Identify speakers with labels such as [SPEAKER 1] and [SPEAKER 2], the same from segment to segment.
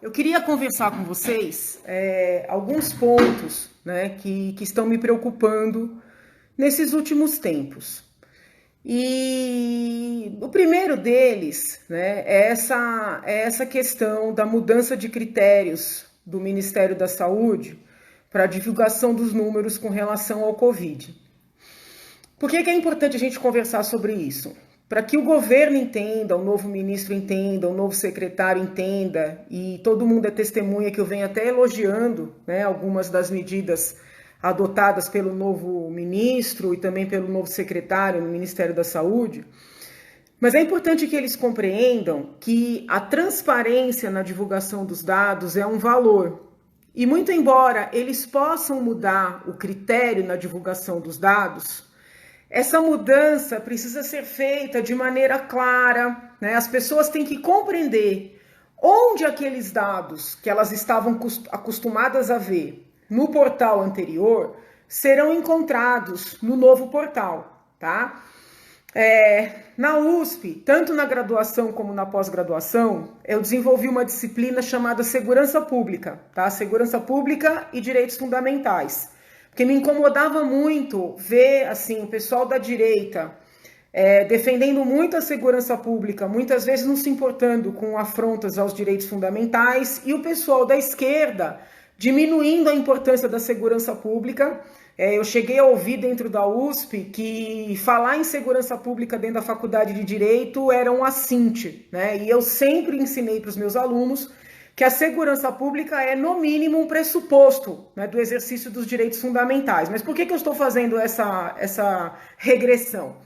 [SPEAKER 1] Eu queria conversar com vocês alguns pontos, né, que estão me preocupando nesses últimos tempos. E o primeiro deles, né, é essa questão da mudança de critérios do Ministério da Saúde para a divulgação dos números com relação ao Covid. Por que é importante a gente conversar sobre isso? Para que o governo entenda, o novo ministro entenda, o novo secretário entenda, e todo mundo é testemunha que eu venho até elogiando, né, algumas das medidas adotadas pelo novo ministro e também pelo novo secretário no Ministério da Saúde. Mas é importante que eles compreendam que a transparência na divulgação dos dados é um valor. E muito embora eles possam mudar o critério na divulgação dos dados, essa mudança precisa ser feita de maneira clara, né? As pessoas têm que compreender onde aqueles dados que elas estavam acostumadas a ver no portal anterior serão encontrados no novo portal, tá? Na USP, tanto na graduação como na pós-graduação, eu desenvolvi uma disciplina chamada Segurança Pública, tá? Segurança Pública e Direitos Fundamentais. Porque me incomodava muito ver assim, o pessoal da direita defendendo muito a segurança pública, muitas vezes não se importando com afrontas aos direitos fundamentais, e o pessoal da esquerda diminuindo a importância da segurança pública. Eu cheguei a ouvir dentro da USP que falar em segurança pública dentro da faculdade de Direito era um assinte, né? E eu sempre ensinei para os meus alunos que a segurança pública é, no mínimo, um pressuposto, né, do exercício dos direitos fundamentais. Mas por que eu estou fazendo essa regressão?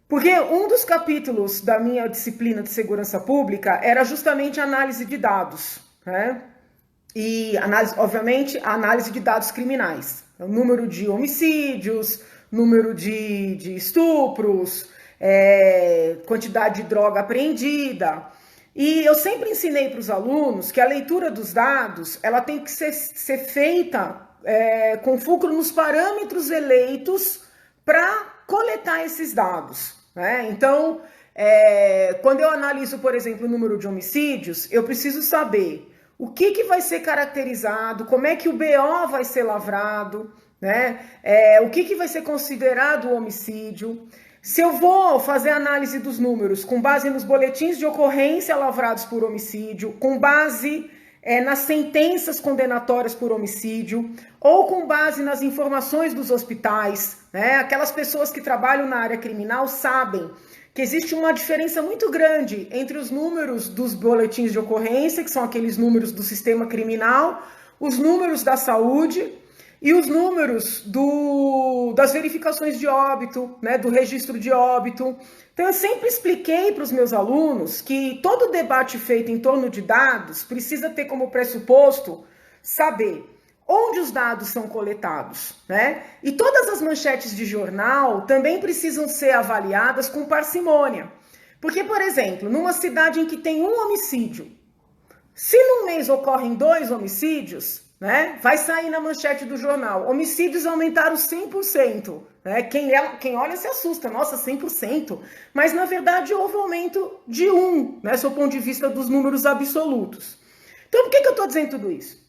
[SPEAKER 1] Porque um dos capítulos da minha disciplina de segurança pública era justamente a análise de dados, né? E, obviamente, a análise de dados criminais. O número de homicídios, número de estupros, quantidade de droga apreendida. E eu sempre ensinei para os alunos que a leitura dos dados ela tem que ser feita com fulcro nos parâmetros eleitos para coletar esses dados, né? Então, quando eu analiso, por exemplo, o número de homicídios, eu preciso saber o que vai ser caracterizado, como é que o BO vai ser lavrado, né? O que vai ser considerado o homicídio. Se eu vou fazer análise dos números com base nos boletins de ocorrência lavrados por homicídio, com base nas sentenças condenatórias por homicídio, ou com base nas informações dos hospitais, né? Aquelas pessoas que trabalham na área criminal sabem que existe uma diferença muito grande entre os números dos boletins de ocorrência, que são aqueles números do sistema criminal, os números da saúde e os números das verificações de óbito, né, do registro de óbito. Então, eu sempre expliquei para os meus alunos que todo debate feito em torno de dados precisa ter como pressuposto saber onde os dados são coletados, né? E todas as manchetes de jornal também precisam ser avaliadas com parcimônia. Porque, por exemplo, numa cidade em que tem um homicídio, se num mês ocorrem 2 homicídios, né, vai sair na manchete do jornal: homicídios aumentaram 100%. Né? Quem olha se assusta, nossa, 100%. Mas, na verdade, houve aumento de 1, né, sob o ponto de vista dos números absolutos. Então, por que eu estou dizendo tudo isso?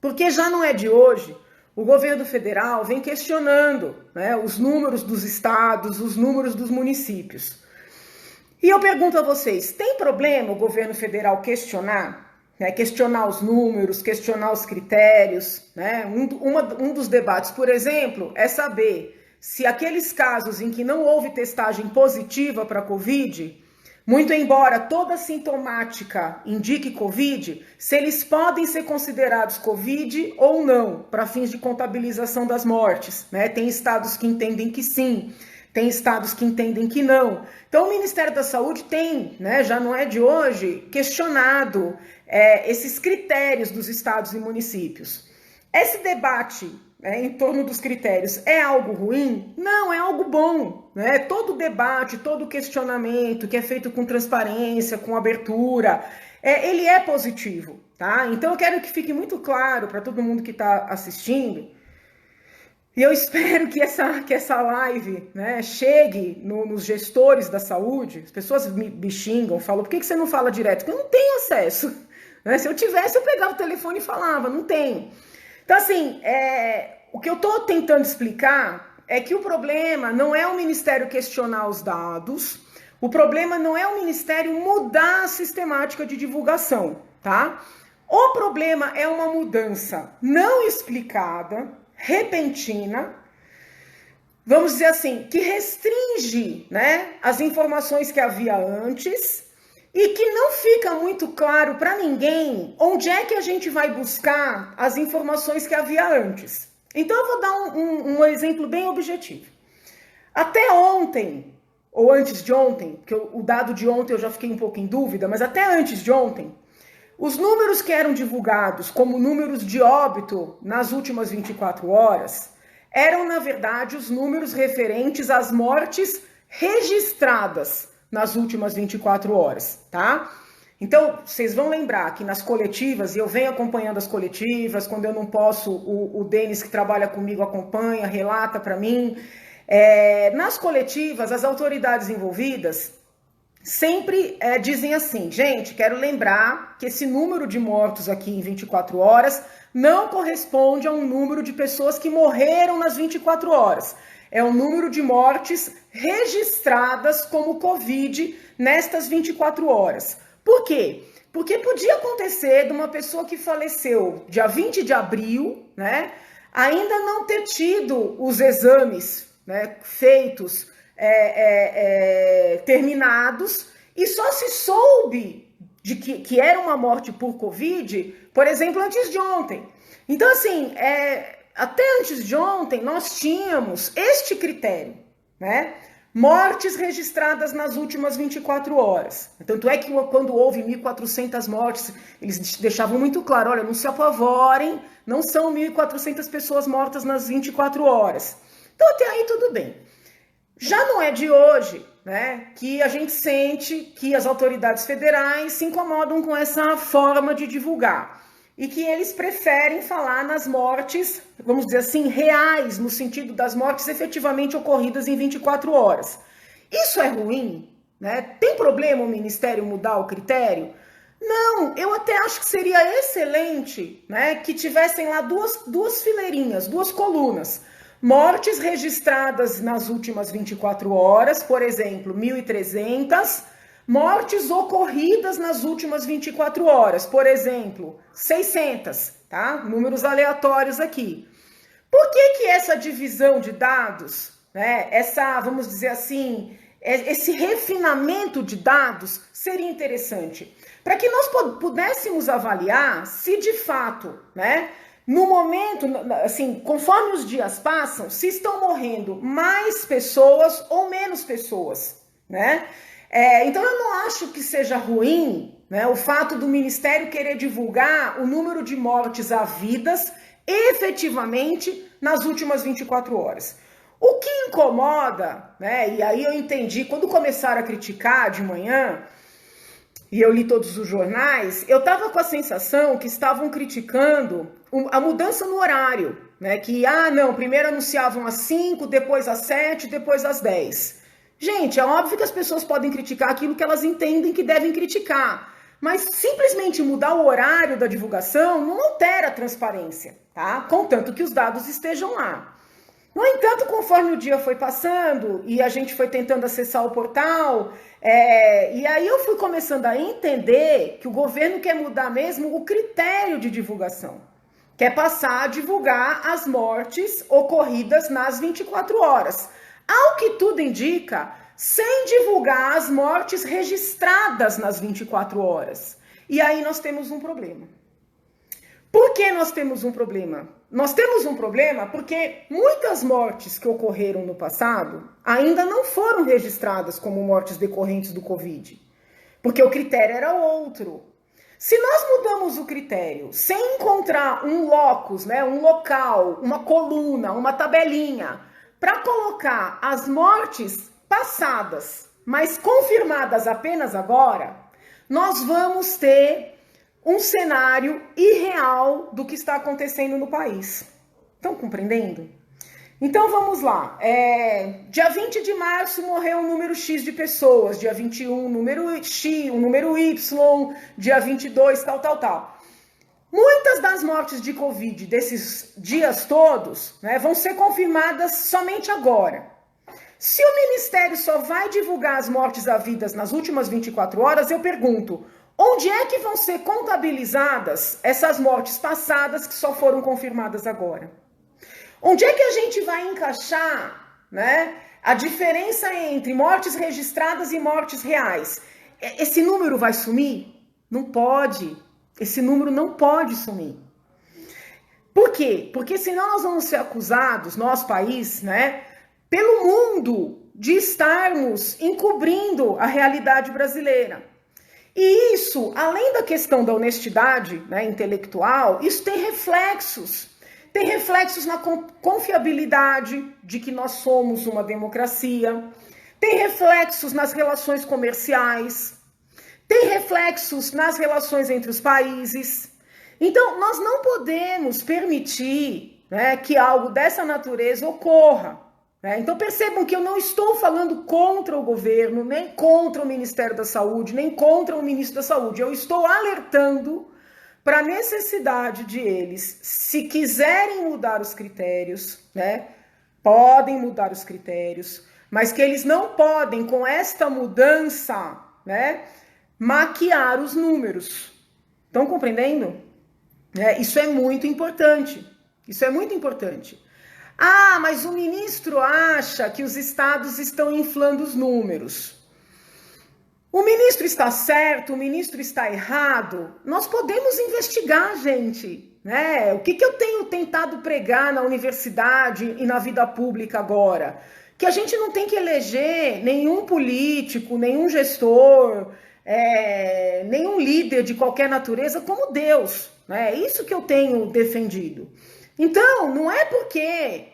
[SPEAKER 1] Porque já não é de hoje, o governo federal vem questionando, né, os números dos estados, os números dos municípios. E eu pergunto a vocês, tem problema o governo federal questionar? Né, questionar os números, questionar os critérios, né? Um dos debates, por exemplo, é saber se aqueles casos em que não houve testagem positiva para a Covid, muito embora toda sintomática indique Covid, se eles podem ser considerados Covid ou não, para fins de contabilização das mortes, né? Tem estados que entendem que sim, tem estados que entendem que não. Então, o Ministério da Saúde tem, né, já não é de hoje, questionado esses critérios dos estados e municípios. Esse debate em torno dos critérios é algo ruim? Não, é algo bom. Né? Todo debate, todo questionamento que é feito com transparência, com abertura, ele é positivo. Tá? Então, eu quero que fique muito claro para todo mundo que está assistindo. E eu espero que essa live, né, chegue nos gestores da saúde. As pessoas me xingam, falam, por que você não fala direto? Porque eu não tenho acesso. Né? Se eu tivesse, eu pegava o telefone e falava, não tenho. Então, assim, o que eu estou tentando explicar é que o problema não é o Ministério questionar os dados, o problema não é o Ministério mudar a sistemática de divulgação, tá? O problema é uma mudança não explicada, repentina, vamos dizer assim, que restringe, né, as informações que havia antes e que não fica muito claro para ninguém onde é que a gente vai buscar as informações que havia antes. Então eu vou dar um exemplo bem objetivo. Até ontem, ou antes de ontem, porque o dado de ontem eu já fiquei um pouco em dúvida, mas até antes de ontem, os números que eram divulgados como números de óbito nas últimas 24 horas eram, na verdade, os números referentes às mortes registradas nas últimas 24 horas, tá? Então, vocês vão lembrar que nas coletivas, e eu venho acompanhando as coletivas, quando eu não posso, o Denis, que trabalha comigo, acompanha, relata para mim. Nas coletivas, as autoridades envolvidas sempre dizem assim, gente, quero lembrar que esse número de mortos aqui em 24 horas não corresponde a um número de pessoas que morreram nas 24 horas. É o número de mortes registradas como Covid nestas 24 horas. Por quê? Porque podia acontecer de uma pessoa que faleceu dia 20 de abril, né, ainda não ter tido os exames, né, feitos, terminados, e só se soube de que era uma morte por Covid, por exemplo, antes de ontem. Então, assim, até antes de ontem, nós tínhamos este critério, né? Mortes registradas nas últimas 24 horas. Tanto é que quando houve 1.400 mortes, eles deixavam muito claro, olha, não se apavorem, não são 1.400 pessoas mortas nas 24 horas. Então, até aí tudo bem. Já não é de hoje, né, que a gente sente que as autoridades federais se incomodam com essa forma de divulgar e que eles preferem falar nas mortes, vamos dizer assim, reais, no sentido das mortes efetivamente ocorridas em 24 horas. Isso é ruim? Né? Tem problema o Ministério mudar o critério? Não, eu até acho que seria excelente, né, que tivessem lá duas fileirinhas, duas colunas. Mortes registradas nas últimas 24 horas, por exemplo, 1.300. Mortes ocorridas nas últimas 24 horas, por exemplo, 600, tá? Números aleatórios aqui. Por que essa divisão de dados, né, vamos dizer assim, esse refinamento de dados seria interessante? Para que nós pudéssemos avaliar se de fato, né, no momento, assim, conforme os dias passam, se estão morrendo mais pessoas ou menos pessoas, né? Então eu não acho que seja ruim, né, o fato do Ministério querer divulgar o número de mortes havidas efetivamente nas últimas 24 horas. O que incomoda, né, e aí eu entendi, quando começaram a criticar de manhã, e eu li todos os jornais, eu estava com a sensação que estavam criticando a mudança no horário, né? Que, não, primeiro anunciavam às 5, depois às 7, depois às 10. Gente, é óbvio que as pessoas podem criticar aquilo que elas entendem que devem criticar, mas simplesmente mudar o horário da divulgação não altera a transparência, tá? Contanto que os dados estejam lá. No entanto, conforme o dia foi passando e a gente foi tentando acessar o portal, e aí eu fui começando a entender que o governo quer mudar mesmo o critério de divulgação. Quer passar a divulgar as mortes ocorridas nas 24 horas. Ao que tudo indica, sem divulgar as mortes registradas nas 24 horas. E aí nós temos um problema. Por que nós temos um problema? Nós temos um problema porque muitas mortes que ocorreram no passado ainda não foram registradas como mortes decorrentes do Covid, porque o critério era outro. Se nós mudamos o critério sem encontrar um locus, né, um local, uma coluna, uma tabelinha, para colocar as mortes passadas, mas confirmadas apenas agora, nós vamos ter um cenário irreal do que está acontecendo no país. Estão compreendendo? Então vamos lá. Dia 20 de março morreu um número X de pessoas, dia 21 número X, um número Y, dia 22 tal. Muitas das mortes de Covid desses dias todos, né, vão ser confirmadas somente agora. Se o Ministério só vai divulgar as mortes havidas nas últimas 24 horas, eu pergunto, onde é que vão ser contabilizadas essas mortes passadas que só foram confirmadas agora? Onde é que a gente vai encaixar, né, a diferença entre mortes registradas e mortes reais? Esse número vai sumir? Não pode. Esse número não pode sumir. Por quê? Porque senão nós vamos ser acusados, nosso país, né, pelo mundo, de estarmos encobrindo a realidade brasileira. E isso, além da questão da honestidade, né, intelectual, isso tem reflexos. Tem reflexos na confiabilidade de que nós somos uma democracia, tem reflexos nas relações comerciais, tem reflexos nas relações entre os países. Então, nós não podemos permitir, né, que algo dessa natureza ocorra. Né? Então, percebam que eu não estou falando contra o governo, nem contra o Ministério da Saúde, nem contra o ministro da Saúde. Eu estou alertando para a necessidade de eles, se quiserem mudar os critérios, né, podem mudar os critérios, mas que eles não podem, com esta mudança, né, maquiar os números. Estão compreendendo? Isso é muito importante. Isso é muito importante. Ah, mas o ministro acha que os estados estão inflando os números. O ministro está certo, o ministro está errado? Nós podemos investigar, gente. Né? O que eu tenho tentado pregar na universidade e na vida pública agora? Que a gente não tem que eleger nenhum político, nenhum gestor, nenhum líder de qualquer natureza como Deus. Né? É isso que eu tenho defendido. Então, não é porque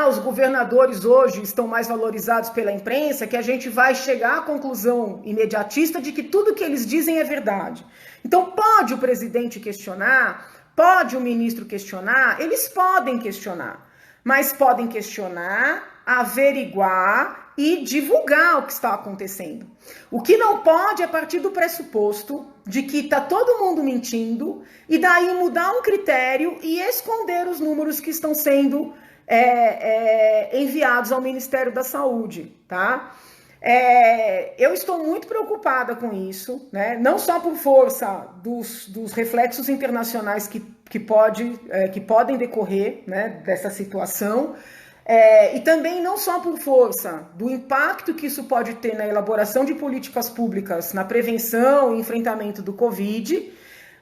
[SPEAKER 1] os governadores hoje estão mais valorizados pela imprensa que a gente vai chegar à conclusão imediatista de que tudo que eles dizem é verdade. Então, pode o presidente questionar, pode o ministro questionar, eles podem questionar, mas podem questionar, averiguar e divulgar o que está acontecendo. O que não pode é partir do pressuposto de que está todo mundo mentindo e daí mudar um critério e esconder os números que estão sendo enviados ao Ministério da Saúde, tá? Eu estou muito preocupada com isso, né? Não só por força dos reflexos internacionais que podem decorrer, né, dessa situação, e também não só por força do impacto que isso pode ter na elaboração de políticas públicas, na prevenção e enfrentamento do Covid,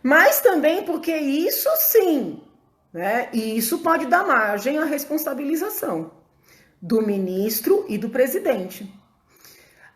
[SPEAKER 1] mas também porque isso sim, né, e isso pode dar margem à responsabilização do ministro e do presidente.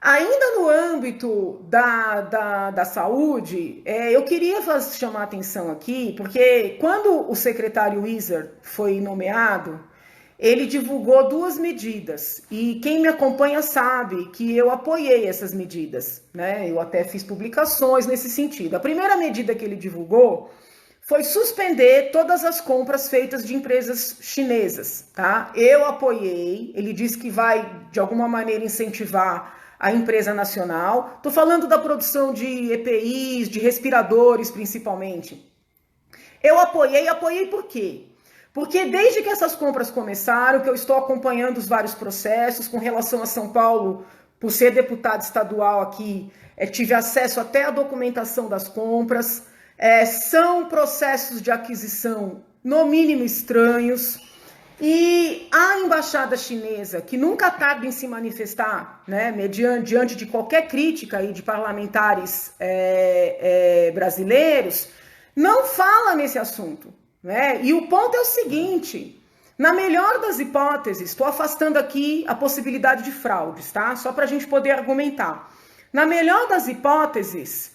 [SPEAKER 1] Ainda no âmbito da saúde, eu queria chamar a atenção aqui, porque quando o secretário Wizard foi nomeado, ele divulgou 2 medidas, e quem me acompanha sabe que eu apoiei essas medidas, né? Eu até fiz publicações nesse sentido. A primeira medida que ele divulgou foi suspender todas as compras feitas de empresas chinesas, tá? Eu apoiei, ele disse que vai, de alguma maneira, incentivar a empresa nacional. Estou falando da produção de EPIs, de respiradores, principalmente. Eu apoiei por quê? Porque desde que essas compras começaram, que eu estou acompanhando os vários processos, com relação a São Paulo, por ser deputado estadual aqui, tive acesso até à documentação das compras, são processos de aquisição, no mínimo, estranhos, e a embaixada chinesa, que nunca tarda em se manifestar, né, diante de qualquer crítica aí de parlamentares brasileiros, não fala nesse assunto. Né? E o ponto é o seguinte, na melhor das hipóteses, estou afastando aqui a possibilidade de fraudes, tá? Só para a gente poder argumentar. Na melhor das hipóteses,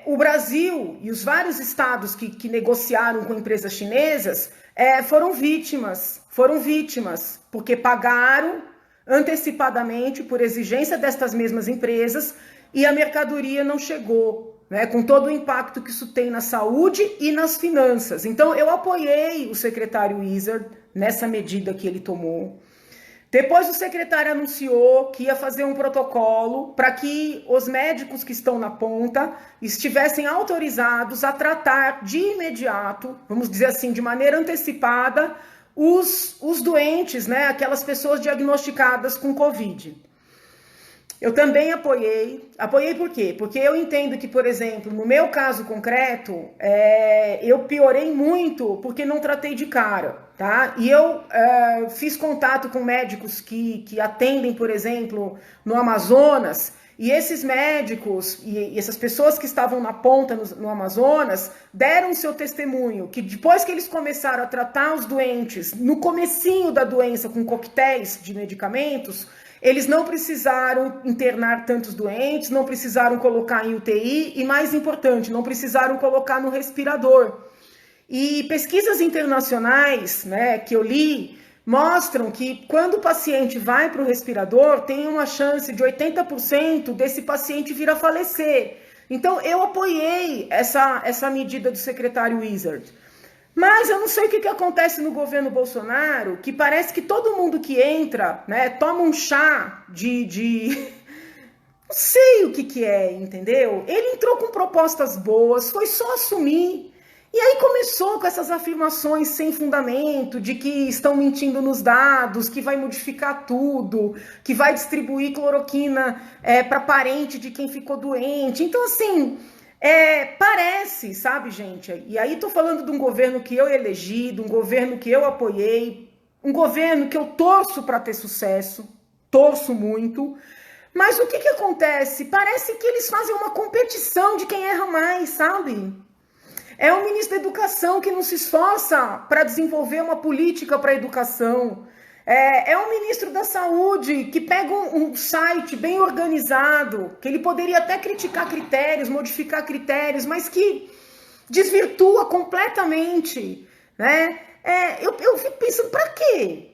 [SPEAKER 1] o Brasil e os vários estados que negociaram com empresas chinesas foram vítimas, porque pagaram antecipadamente por exigência destas mesmas empresas e a mercadoria não chegou. Né, com todo o impacto que isso tem na saúde e nas finanças. Então, eu apoiei o secretário Wizard, nessa medida que ele tomou. Depois o secretário anunciou que ia fazer um protocolo para que os médicos que estão na ponta estivessem autorizados a tratar de imediato, vamos dizer assim, de maneira antecipada, os doentes, né, aquelas pessoas diagnosticadas com Covid. Eu também apoiei por quê? Porque eu entendo que, por exemplo, no meu caso concreto, eu piorei muito porque não tratei de cara, tá? E eu fiz contato com médicos que atendem, por exemplo, no Amazonas, e esses médicos e essas pessoas que estavam na ponta no Amazonas deram seu testemunho, que depois que eles começaram a tratar os doentes, no comecinho da doença com coquetéis de medicamentos, eles não precisaram internar tantos doentes, não precisaram colocar em UTI e, mais importante, não precisaram colocar no respirador. E pesquisas internacionais, né, que eu li, mostram que quando o paciente vai para o respirador, tem uma chance de 80% desse paciente vir a falecer. Então, eu apoiei essa medida do secretário Wizard. Mas eu não sei o que acontece no governo Bolsonaro, que parece que todo mundo que entra, né, toma um chá de... Não sei o que é, entendeu? Ele entrou com propostas boas, foi só assumir. E aí começou com essas afirmações sem fundamento, de que estão mentindo nos dados, que vai modificar tudo, que vai distribuir cloroquina para parente de quem ficou doente. Então, assim... parece, sabe, gente? E aí tô falando de um governo que eu elegi, de um governo que eu apoiei, um governo que eu torço para ter sucesso, torço muito, mas o que acontece? Parece que eles fazem uma competição de quem erra mais, sabe? É o ministro da Educação que não se esforça para desenvolver uma política para a educação. É o ministro da Saúde que pega um site bem organizado, que ele poderia até criticar critérios, modificar critérios, mas que desvirtua completamente, né? Eu fico pensando, para quê?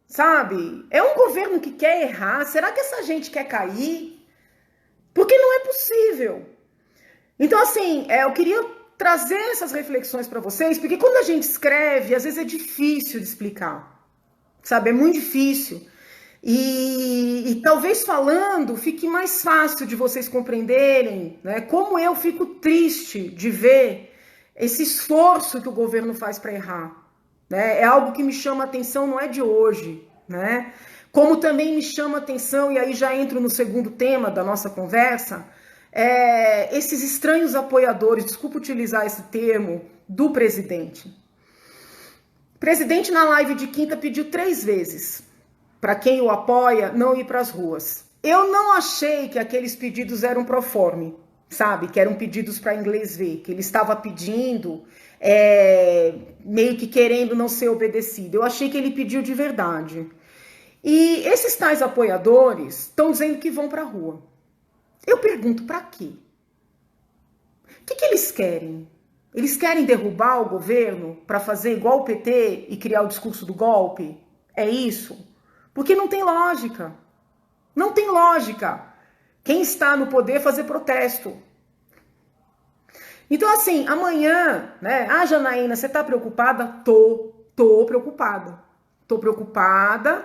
[SPEAKER 1] Sabe? É um governo que quer errar? Será que essa gente quer cair? Porque não é possível. Então, assim, eu queria trazer essas reflexões para vocês, porque quando a gente escreve, às vezes é difícil de explicar. Sabe, é muito difícil. E talvez falando fique mais fácil de vocês compreenderem, né, como eu fico triste de ver esse esforço que o governo faz para errar. Né? É algo que me chama atenção, não é de hoje. Né? Como também me chama atenção, e aí já entro no segundo tema da nossa conversa, esses estranhos apoiadores, desculpa utilizar esse termo, do presidente. O presidente, na live de quinta, pediu 3 vezes para quem o apoia não ir para as ruas. Eu não achei que aqueles pedidos eram pro forma, sabe? Que eram pedidos para inglês ver, que ele estava pedindo, meio que querendo não ser obedecido. Eu achei que ele pediu de verdade. E esses tais apoiadores estão dizendo que vão para a rua. Eu pergunto, para quê? O que eles querem? Eles querem derrubar o governo para fazer igual o PT e criar o discurso do golpe? É isso? Porque não tem lógica. Não tem lógica. Quem está no poder fazer protesto. Então, assim, amanhã, né? Ah, Janaína, você está preocupada? Tô preocupada. Tô preocupada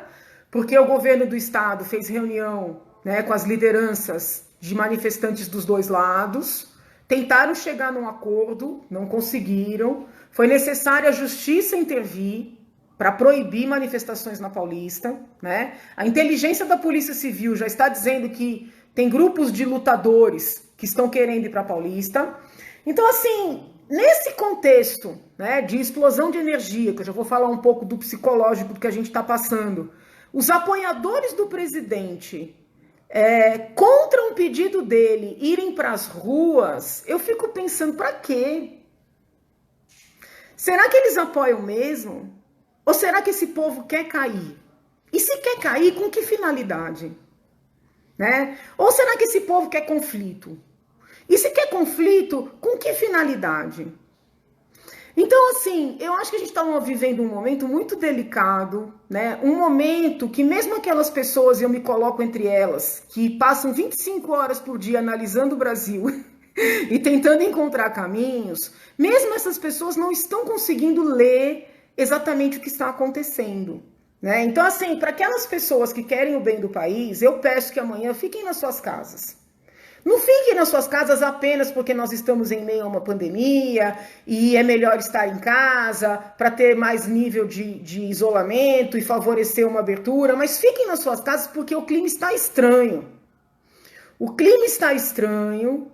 [SPEAKER 1] porque o governo do estado fez reunião, né, com as lideranças de manifestantes dos dois lados. Tentaram chegar num acordo, não conseguiram. Foi necessário a justiça intervir para proibir manifestações na Paulista, né? A inteligência da Polícia Civil já está dizendo que tem grupos de lutadores que estão querendo ir para a Paulista. Então, assim, nesse contexto, né, de explosão de energia, que eu já vou falar um pouco do psicológico do que a gente está passando, os apoiadores do presidente... contra um pedido dele irem para as ruas, eu fico pensando, para quê? Será que eles apoiam mesmo? Ou será que esse povo quer cair? E se quer cair, com que finalidade? Né? Ou será que esse povo quer conflito? E se quer conflito, com que finalidade? Então, assim, eu acho que a gente está vivendo um momento muito delicado, né? Um momento que mesmo aquelas pessoas, e eu me coloco entre elas, que passam 25 horas por dia analisando o Brasil e tentando encontrar caminhos, mesmo essas pessoas não estão conseguindo ler exatamente o que está acontecendo, né? Então, assim, para aquelas pessoas que querem o bem do país, eu peço que amanhã fiquem nas suas casas. Não fiquem nas suas casas apenas porque nós estamos em meio a uma pandemia e é melhor estar em casa para ter mais nível de isolamento e favorecer uma abertura, mas fiquem nas suas casas porque o clima está estranho. O clima está estranho.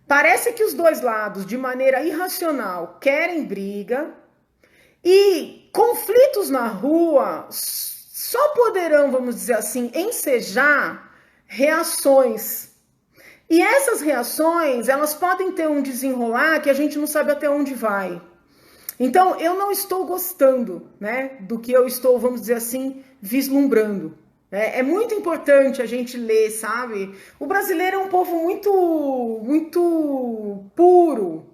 [SPEAKER 1] Parece que os dois lados, de maneira irracional, querem briga e conflitos na rua só poderão, vamos dizer assim, ensejar reações. E essas reações, elas podem ter um desenrolar que a gente não sabe até onde vai. Então, eu não estou gostando, né, do que eu estou, vamos dizer assim, vislumbrando. É muito importante a gente ler, sabe? O brasileiro é um povo muito puro.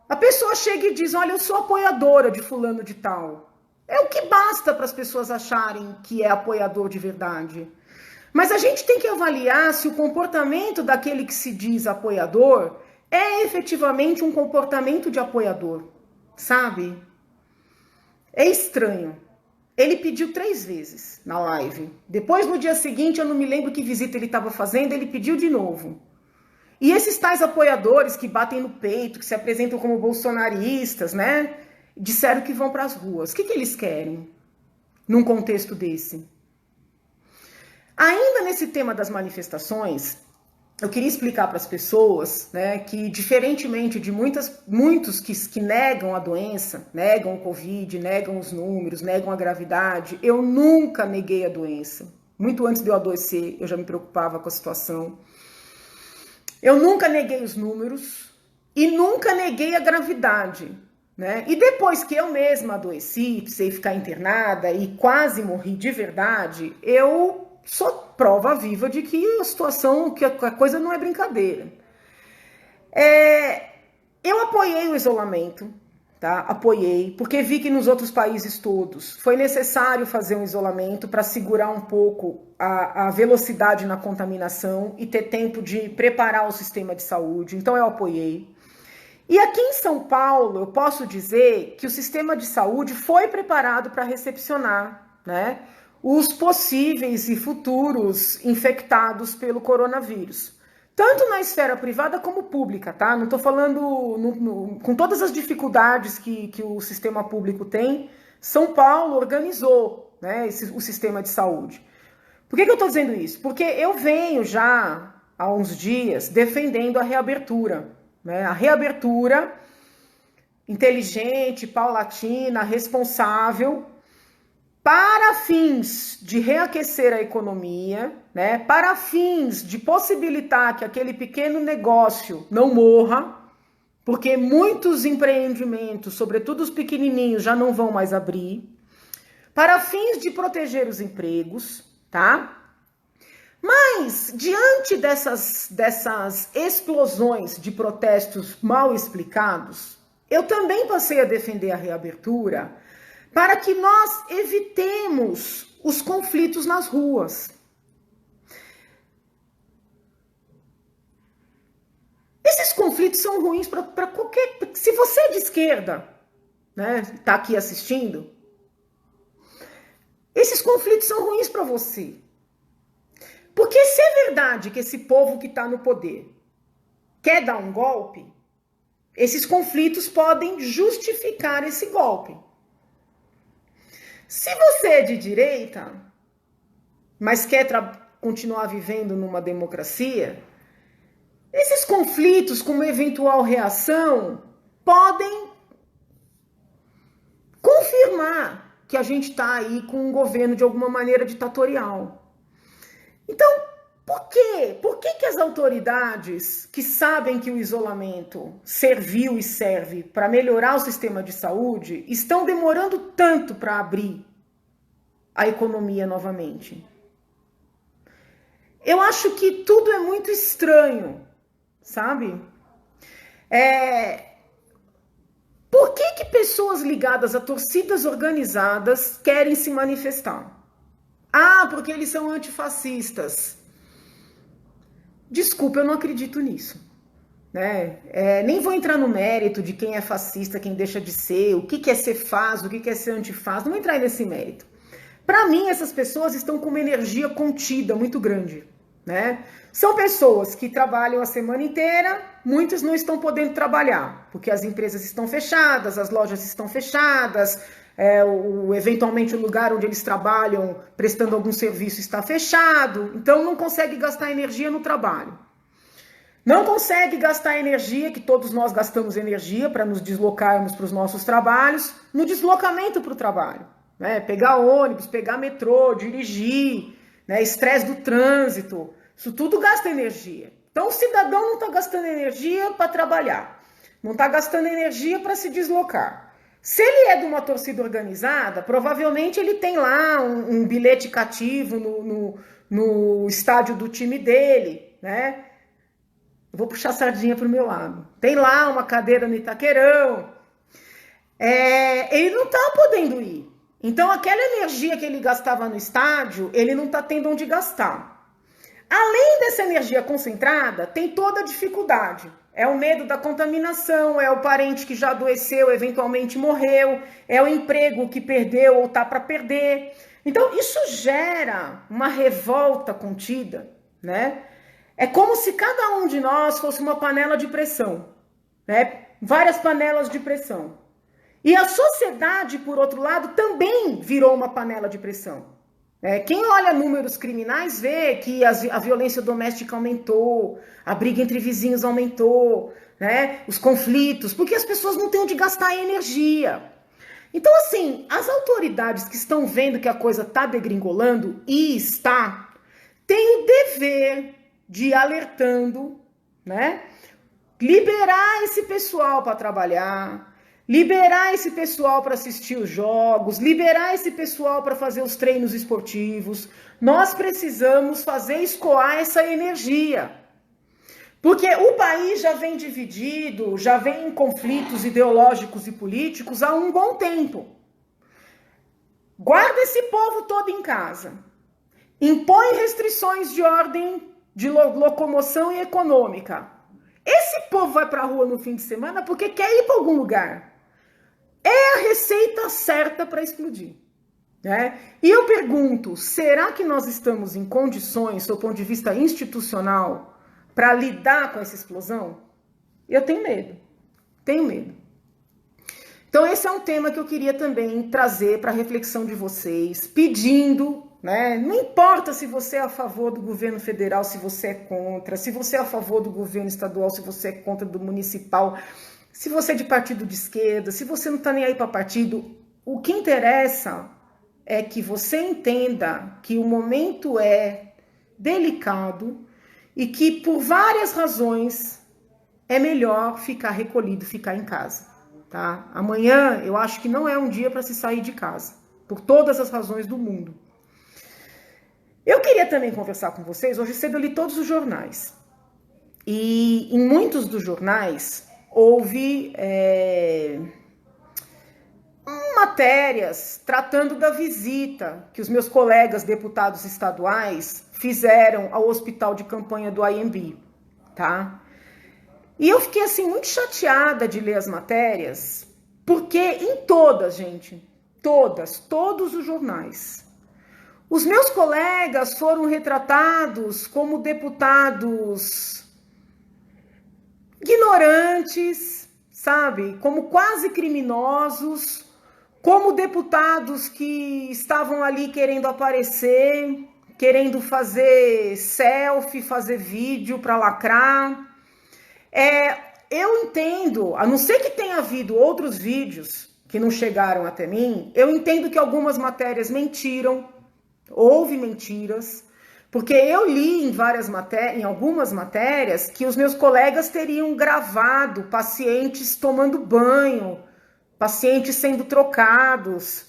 [SPEAKER 1] A pessoa chega e diz, olha, eu sou apoiadora de fulano de tal. É o que basta para as pessoas acharem que é apoiador de verdade. Mas a gente tem que avaliar se o comportamento daquele que se diz apoiador é efetivamente um comportamento de apoiador, sabe? É estranho. Ele pediu 3 vezes na live. Depois, no dia seguinte, eu não me lembro que visita ele estava fazendo, ele pediu de novo. E esses tais apoiadores que batem no peito, que se apresentam como bolsonaristas, né? Disseram que vão para as ruas. O que eles querem num contexto desse? Ainda nesse tema das manifestações, eu queria explicar para as pessoas, né, que diferentemente de muitos que negam a doença, negam o Covid, negam os números, negam a gravidade, eu nunca neguei a doença. Muito antes de eu adoecer, eu já me preocupava com a situação. Eu nunca neguei os números e nunca neguei a gravidade, né? E depois que eu mesma adoeci, precisei ficar internada e quase morri de verdade, eu sou prova viva de que a situação, que a coisa não é brincadeira. Eu apoiei o isolamento, tá? Apoiei, porque vi que nos outros países todos foi necessário fazer um isolamento para segurar um pouco a velocidade na contaminação e ter tempo de preparar o sistema de saúde. Então eu apoiei. E aqui em São Paulo, eu posso dizer que o sistema de saúde foi preparado para recepcionar, né, os possíveis e futuros infectados pelo coronavírus. Tanto na esfera privada como pública, tá? Não estou falando com todas as dificuldades que o sistema público tem, São Paulo organizou, né, o sistema de saúde. Por que eu estou dizendo isso? Porque eu venho já há uns dias defendendo a reabertura, né? A reabertura inteligente, paulatina, responsável, para fins de reaquecer a economia, né, para fins de possibilitar que aquele pequeno negócio não morra, porque muitos empreendimentos, sobretudo os pequenininhos, já não vão mais abrir, para fins de proteger os empregos, tá? Mas, diante dessas explosões de protestos mal explicados, eu também passei a defender a reabertura para que nós evitemos os conflitos nas ruas. Esses conflitos são ruins para qualquer... Se você é de esquerda, né, tá aqui assistindo, esses conflitos são ruins para você. Porque se é verdade que esse povo que está no poder quer dar um golpe, esses conflitos podem justificar esse golpe. Se você é de direita, mas quer continuar vivendo numa democracia, esses conflitos com uma eventual reação podem confirmar que a gente está aí com um governo de alguma maneira ditatorial. Então, por quê? Por que as autoridades que sabem que o isolamento serviu e serve para melhorar o sistema de saúde estão demorando tanto para abrir a economia novamente? Eu acho que tudo é muito estranho, sabe? Por que pessoas ligadas a torcidas organizadas querem se manifestar? Ah, porque eles são antifascistas. Desculpa, eu não acredito nisso. né? Nem vou entrar no mérito de quem é fascista, quem deixa de ser, o que é ser faz, o que é ser antifaz, não vou entrar nesse mérito. Para mim, essas pessoas estão com uma energia contida muito grande, né? São pessoas que trabalham a semana inteira, muitos não estão podendo trabalhar, porque as empresas estão fechadas, as lojas estão fechadas, eventualmente o lugar onde eles trabalham prestando algum serviço está fechado, então não consegue gastar energia no trabalho. Não consegue gastar energia, que todos nós gastamos energia para nos deslocarmos para os nossos trabalhos, no deslocamento para o trabalho. Né? Pegar ônibus, pegar metrô, dirigir, né? Estresse do trânsito, isso tudo gasta energia. Então o cidadão não está gastando energia para trabalhar, não está gastando energia para se deslocar. Se ele é de uma torcida organizada, provavelmente ele tem lá um bilhete cativo no estádio do time dele, né? Vou puxar a sardinha para o meu lado. Tem lá uma cadeira no Itaquerão. Ele não está podendo ir. Então, aquela energia que ele gastava no estádio, ele não está tendo onde gastar. Além dessa energia concentrada, tem toda a dificuldade. É o medo da contaminação, é o parente que já adoeceu, eventualmente morreu, é o emprego que perdeu ou está para perder. Então, isso gera uma revolta contida, né? É como se cada um de nós fosse uma panela de pressão, né? Várias panelas de pressão. E a sociedade, por outro lado, também virou uma panela de pressão. Quem olha números criminais vê que a violência doméstica aumentou, a briga entre vizinhos aumentou, né? Os conflitos, porque as pessoas não têm onde gastar energia. Então, assim, as autoridades que estão vendo que a coisa está degringolando, e está, têm o dever de ir alertando, né? Liberar esse pessoal para trabalhar, liberar esse pessoal para assistir os jogos, liberar esse pessoal para fazer os treinos esportivos. Nós precisamos fazer escoar essa energia. Porque o país já vem dividido, já vem em conflitos ideológicos e políticos há um bom tempo. Guarda esse povo todo em casa. Impõe restrições de ordem de locomoção e econômica. Esse povo vai para a rua no fim de semana porque quer ir para algum lugar. É a receita certa para explodir, né? E eu pergunto, será que nós estamos em condições, do ponto de vista institucional, para lidar com essa explosão? Eu tenho medo, tenho medo. Então esse é um tema que eu queria também trazer para a reflexão de vocês, pedindo, né? Não importa se você é a favor do governo federal, se você é contra, se você é a favor do governo estadual, se você é contra do municipal, se você é de partido de esquerda, se você não está nem aí para partido, o que interessa é que você entenda que o momento é delicado e que por várias razões é melhor ficar recolhido, ficar em casa, tá? Amanhã eu acho que não é um dia para se sair de casa, por todas as razões do mundo. Eu queria também conversar com vocês, hoje cedo eu li todos os jornais, e em muitos dos jornais houve matérias tratando da visita que os meus colegas deputados estaduais fizeram ao hospital de campanha do AMB, tá? E eu fiquei assim muito chateada de ler as matérias, porque em todas, gente, todos os jornais, os meus colegas foram retratados como deputados ignorantes, sabe? Como quase criminosos, como deputados que estavam ali querendo aparecer, querendo fazer selfie, fazer vídeo para lacrar. Eu entendo, a não ser que tenha havido outros vídeos que não chegaram até mim, eu entendo que algumas matérias mentiram, houve mentiras, porque eu li em algumas matérias que os meus colegas teriam gravado pacientes tomando banho, pacientes sendo trocados.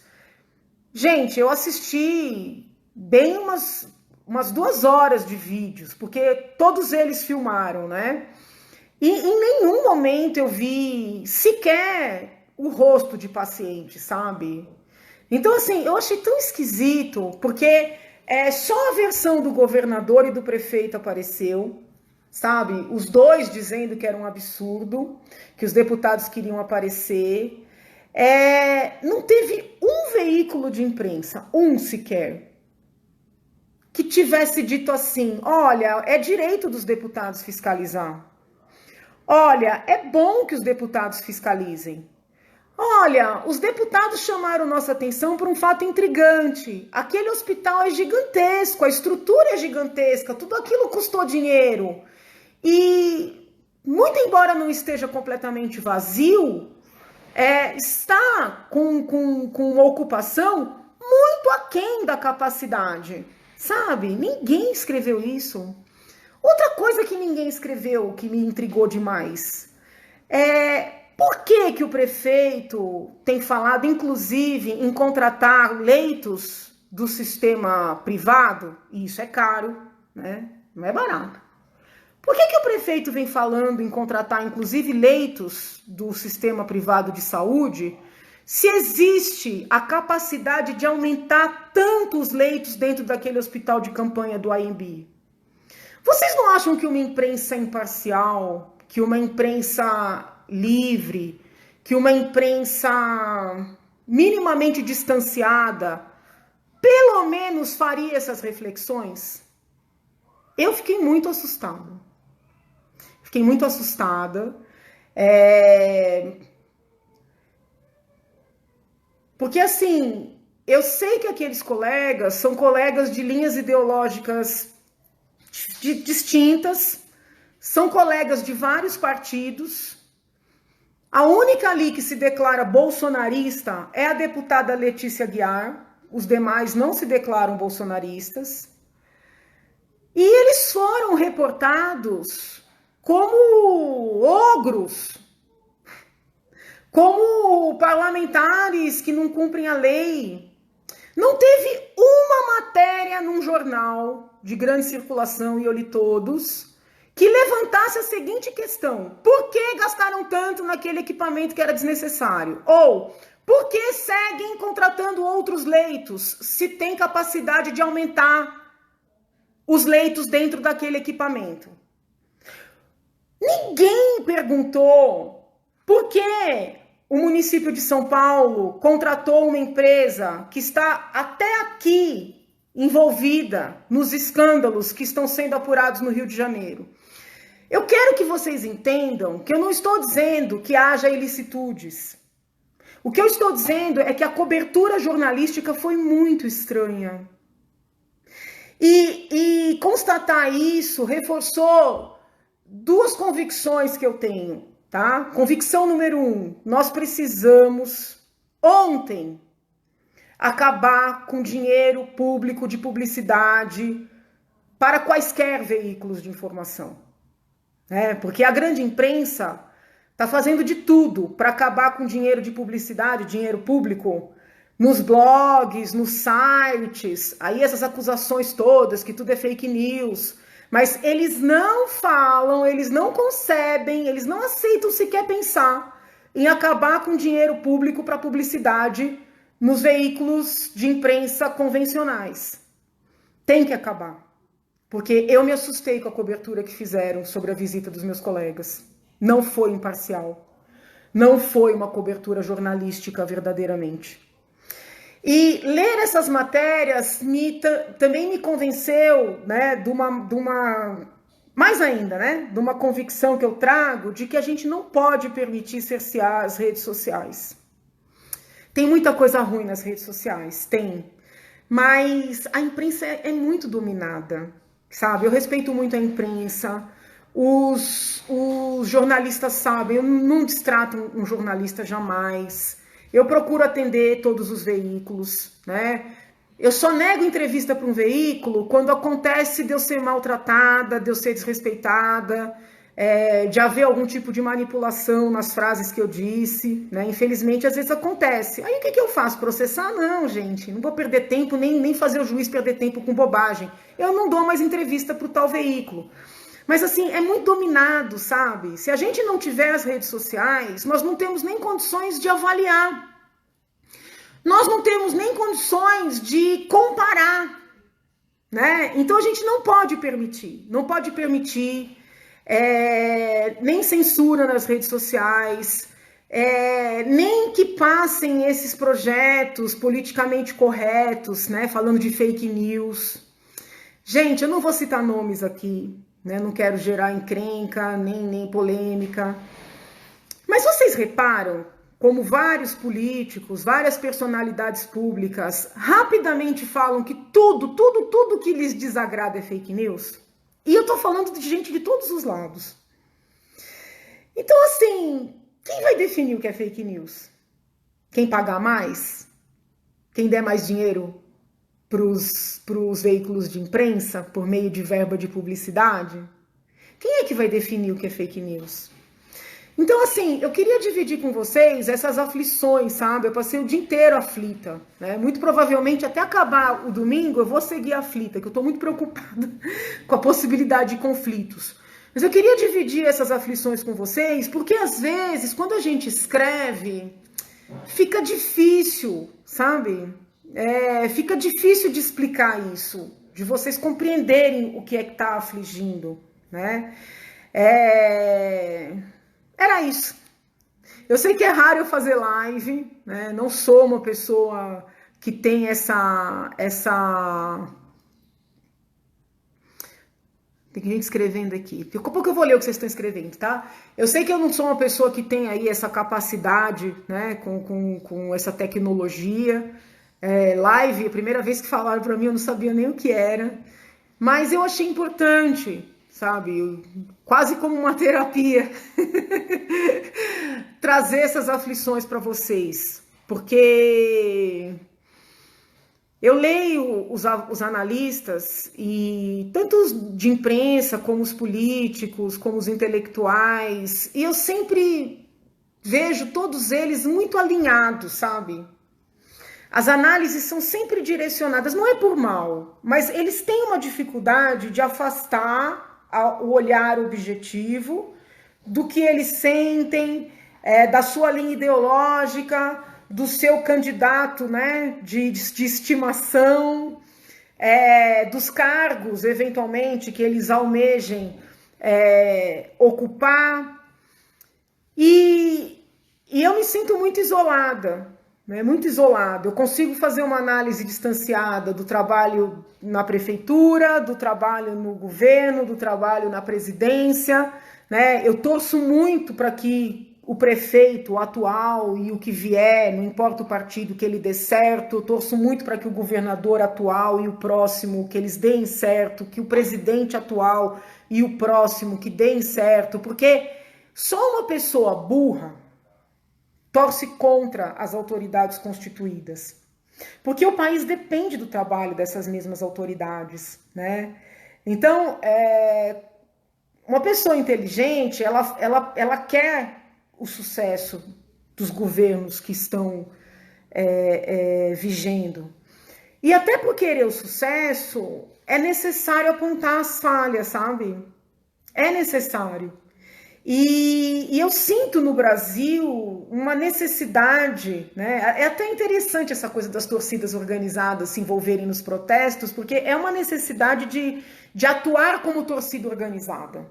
[SPEAKER 1] Gente, eu assisti bem umas 2 horas de vídeos, porque todos eles filmaram, né? E em nenhum momento eu vi sequer o rosto de paciente, sabe? Então, assim, eu achei tão esquisito, porque só a versão do governador e do prefeito apareceu, sabe? Os dois dizendo que era um absurdo, que os deputados queriam aparecer. Não teve um veículo de imprensa, um sequer, que tivesse dito assim: olha, é direito dos deputados fiscalizar. Olha, é bom que os deputados fiscalizem. Olha, os deputados chamaram nossa atenção por um fato intrigante. Aquele hospital é gigantesco, a estrutura é gigantesca, tudo aquilo custou dinheiro. E, muito embora não esteja completamente vazio, está com uma ocupação muito aquém da capacidade, sabe? Ninguém escreveu isso. Outra coisa que ninguém escreveu, que me intrigou demais, por que o prefeito tem falado, inclusive, em contratar leitos do sistema privado? E isso é caro, né? Não é barato. Por que o prefeito vem falando em contratar, inclusive, leitos do sistema privado de saúde, se existe a capacidade de aumentar tanto os leitos dentro daquele hospital de campanha do AMB? Vocês não acham que uma imprensa imparcial, que uma imprensa livre, que uma imprensa minimamente distanciada, pelo menos faria essas reflexões? Eu fiquei muito assustada. Fiquei muito assustada. Porque, assim, eu sei que aqueles colegas são colegas de linhas ideológicas distintas, são colegas de vários partidos. A única ali que se declara bolsonarista é a deputada Letícia Aguiar, os demais não se declaram bolsonaristas. E eles foram reportados como ogros, como parlamentares que não cumprem a lei. Não teve uma matéria num jornal de grande circulação, e eu li todos, que levantasse a seguinte questão: por que gastaram tanto naquele equipamento que era desnecessário? Ou, por que seguem contratando outros leitos se tem capacidade de aumentar os leitos dentro daquele equipamento? Ninguém perguntou por que o município de São Paulo contratou uma empresa que está até aqui envolvida nos escândalos que estão sendo apurados no Rio de Janeiro. Eu quero que vocês entendam que eu não estou dizendo que haja ilicitudes. O que eu estou dizendo é que a cobertura jornalística foi muito estranha. E constatar isso reforçou duas convicções que eu tenho, tá? Convicção número 1, nós precisamos ontem acabar com dinheiro público de publicidade para quaisquer veículos de informação, né? Porque a grande imprensa está fazendo de tudo para acabar com dinheiro de publicidade, dinheiro público, nos blogs, nos sites, aí essas acusações todas, que tudo é fake news, mas eles não falam, eles não concebem, eles não aceitam sequer pensar em acabar com dinheiro público para publicidade nos veículos de imprensa convencionais. Tem que acabar, porque eu me assustei com a cobertura que fizeram sobre a visita dos meus colegas. Não foi imparcial, não foi uma cobertura jornalística verdadeiramente. E ler essas matérias também me convenceu, né, mais ainda, né, de uma convicção que eu trago de que a gente não pode permitir cercear as redes sociais. Tem muita coisa ruim nas redes sociais, tem, mas a imprensa é muito dominada, sabe? Eu respeito muito a imprensa, os jornalistas sabem, eu não destrato um jornalista jamais. Eu procuro atender todos os veículos, né? Eu só nego entrevista para um veículo quando acontece de eu ser maltratada, de eu ser desrespeitada, de haver algum tipo de manipulação nas frases que eu disse, né? Infelizmente, às vezes acontece. Aí o que eu faço? Processar? Não, gente. Não vou perder tempo, nem fazer o juiz perder tempo com bobagem. Eu não dou mais entrevista para o tal veículo. Mas assim, é muito dominado, sabe? Se a gente não tiver as redes sociais, nós não temos nem condições de avaliar. Nós não temos nem condições de comparar, né? Então a gente não pode permitir nem censura nas redes sociais, nem que passem esses projetos politicamente corretos, né, falando de fake news. Gente, eu não vou citar nomes aqui, né, não quero gerar encrenca, nem polêmica. Mas vocês reparam como vários políticos, várias personalidades públicas rapidamente falam que tudo que lhes desagrada é fake news? E eu tô falando de gente de todos os lados. Então, assim, quem vai definir o que é fake news? Quem pagar mais? Quem der mais dinheiro para os veículos de imprensa por meio de verba de publicidade? Quem é que vai definir o que é fake news? Então, assim, eu queria dividir com vocês essas aflições, sabe? Eu passei o dia inteiro aflita, né? Muito provavelmente, até acabar o domingo, eu vou seguir aflita, que eu tô muito preocupada com a possibilidade de conflitos. Mas eu queria dividir essas aflições com vocês, porque às vezes, quando a gente escreve, fica difícil, sabe? Fica difícil de explicar isso, de vocês compreenderem o que é que tá afligindo, né? Era isso. Eu sei que é raro eu fazer live, né? Não sou uma pessoa que tem essa... Tem gente escrevendo aqui. Daqui a pouco eu vou ler o que vocês estão escrevendo, tá? Eu sei que eu não sou uma pessoa que tem aí essa capacidade, né? Com essa tecnologia. Live, a primeira vez que falaram para mim, eu não sabia nem o que era. Mas eu achei importante, sabe? Quase como uma terapia. Trazer essas aflições para vocês. Porque... eu leio os analistas, e tanto os de imprensa, como os políticos, como os intelectuais, e eu sempre vejo todos eles muito alinhados, sabe? As análises são sempre direcionadas, não é por mal, mas eles têm uma dificuldade de afastar o olhar objetivo do que eles sentem, da sua linha ideológica, do seu candidato, né, de estimação, dos cargos, eventualmente, que eles almejem ocupar. E eu me sinto muito isolada, né, muito isolada. Eu consigo fazer uma análise distanciada do trabalho na prefeitura, do trabalho no governo, do trabalho na presidência, né? Eu torço muito para que o prefeito atual e o que vier, não importa o partido, que ele dê certo. Eu torço muito para que o governador atual e o próximo, que eles deem certo, que o presidente atual e o próximo que deem certo, porque só uma pessoa burra torce contra as autoridades constituídas, porque o país depende do trabalho dessas mesmas autoridades, né? Então, uma pessoa inteligente, ela quer o sucesso dos governos que estão vigendo. E até por querer o sucesso, é necessário apontar as falhas, sabe? É necessário. E eu sinto no Brasil uma necessidade, né? É até interessante essa coisa das torcidas organizadas se envolverem nos protestos, porque é uma necessidade de atuar como torcida organizada,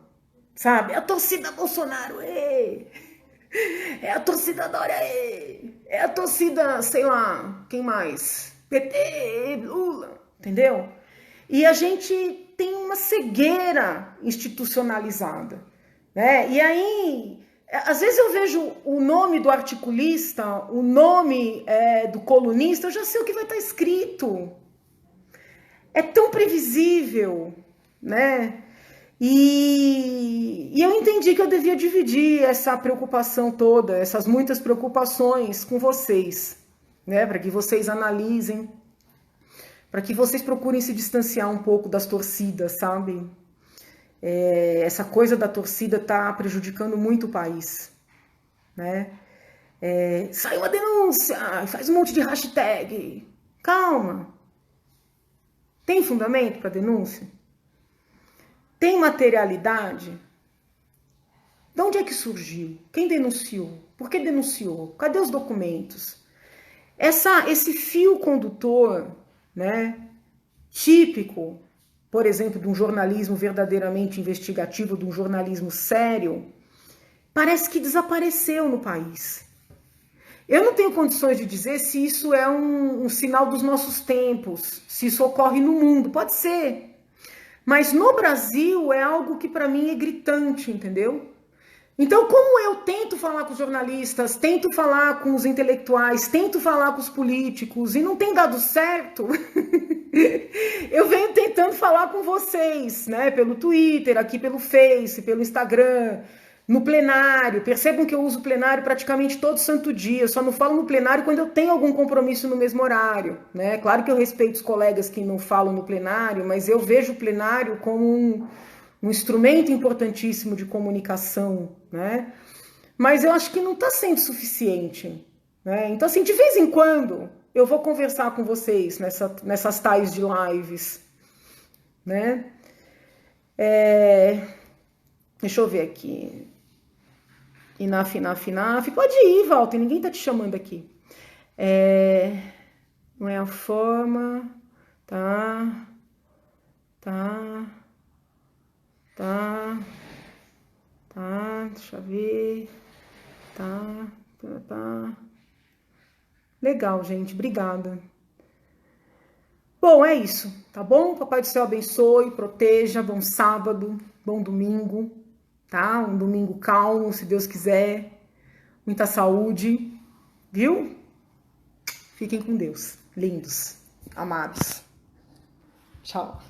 [SPEAKER 1] sabe? A torcida Bolsonaro, é a torcida Dória, é a torcida, sei lá, quem mais? PT, Lula, entendeu? E a gente tem uma cegueira institucionalizada, né? E aí, às vezes eu vejo o nome do articulista, o nome do colunista, eu já sei o que vai estar escrito. É tão previsível, né? E eu entendi que eu devia dividir essa preocupação toda, essas muitas preocupações com vocês, né? Para que vocês analisem, para que vocês procurem se distanciar um pouco das torcidas, sabe? Essa coisa da torcida está prejudicando muito o país, né? Saiu uma denúncia, faz um monte de hashtag. Calma. Tem fundamento para denúncia? Tem materialidade? De onde é que surgiu? Quem denunciou? Por que denunciou? Cadê os documentos? Esse fio condutor, né, típico por exemplo, de um jornalismo verdadeiramente investigativo, de um jornalismo sério, parece que desapareceu no país. Eu não tenho condições de dizer se isso é um sinal dos nossos tempos, se isso ocorre no mundo, pode ser. Mas no Brasil é algo que para mim é gritante, entendeu? Então, como eu tento falar com os jornalistas, tento falar com os intelectuais, tento falar com os políticos e não tem dado certo, eu venho tentando falar com vocês, né? Pelo Twitter, aqui pelo Face, pelo Instagram, no plenário. Percebam que eu uso o plenário praticamente todo santo dia, só não falo no plenário quando eu tenho algum compromisso no mesmo horário, né? Claro que eu respeito os colegas que não falam no plenário, mas eu vejo o plenário como um instrumento importantíssimo de comunicação, né? Mas eu acho que não está sendo suficiente, né? Então, assim, de vez em quando eu vou conversar com vocês nessas tais de lives, né? Deixa eu ver aqui. Inaf. Pode ir, Walter, ninguém tá te chamando aqui. Não é a forma. Tá. Deixa eu ver. Tá. Legal, gente, obrigada. Bom, é isso, tá bom? Papai do Céu abençoe, proteja, bom sábado, bom domingo, tá? Um domingo calmo, se Deus quiser. Muita saúde, viu? Fiquem com Deus, lindos, amados. Tchau.